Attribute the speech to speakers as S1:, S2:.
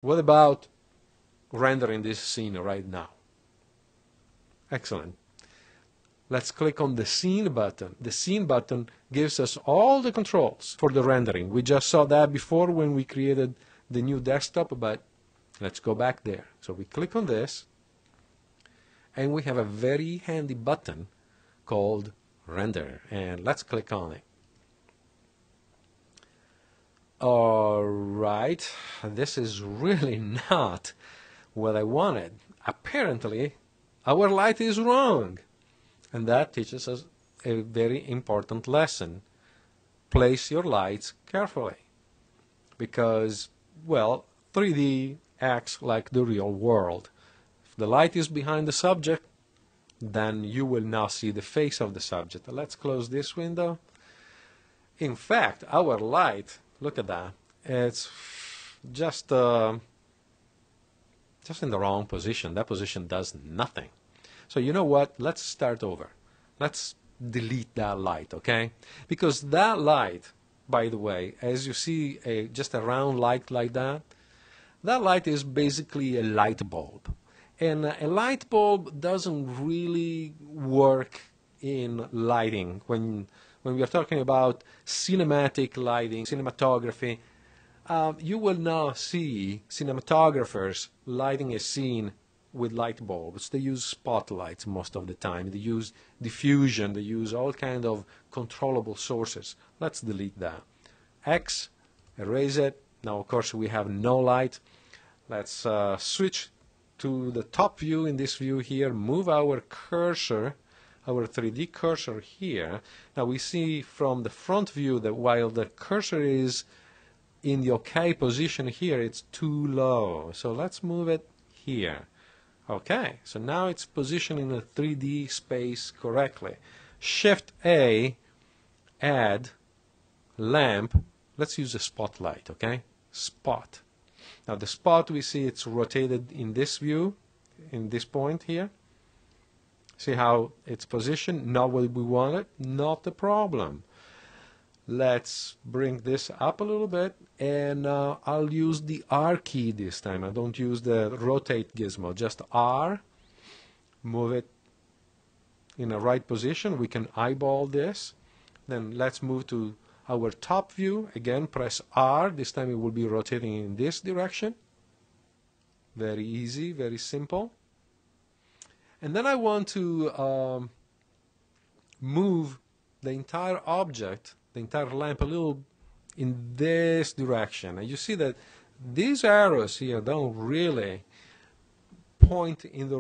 S1: What about rendering this scene right now? Excellent. Let's click on the Scene button. The Scene button gives us all the controls for the rendering. We just saw that before when we created the new desktop, but let's go back there. So we click on this, and we have a very handy button called Render, and let's click on it. Alright, this is really not what I wanted. Apparently, our light is wrong. And that teaches us a very important lesson. Place your lights carefully. Because, well, 3D acts like the real world. If the light is behind the subject, then you will now see the face of the subject. Let's close this window. In fact, our light, look at that, it's just in the wrong position. That position does nothing. So you know what? Let's start over. Let's delete that light, okay? Because that light, by the way, as you see just a round light like that, that light is basically a light bulb. And a light bulb doesn't really work in lighting. When we are talking about cinematic lighting, cinematography, you will now see cinematographers lighting a scene with light bulbs. They use spotlights most of the time. They use diffusion. They use all kind of controllable sources. Let's delete that. X, erase it. Now, of course, we have no light. Let's switch to the top view. In this view here, move our cursor, our 3D cursor here. Now we see from the front view that while the cursor is in the OK position here, it's too low. So let's move it here. Okay, so now it's positioned in the 3D space correctly. Shift A, add lamp. Let's use a spotlight, okay? Spot. Now the spot, we see it's rotated in this view, in this point here. See how it's positioned? Not what we wanted? Not a problem. Let's bring this up a little bit, and I'll use the R key this time. I don't use the rotate gizmo, just R. Move it in the right position. We can eyeball this. Then let's move to our top view. Again, press R. This time it will be rotating in this direction. Very easy, very simple. And then I want to move the entire object, the entire lamp, a little in this direction. And you see that these arrows here don't really point in the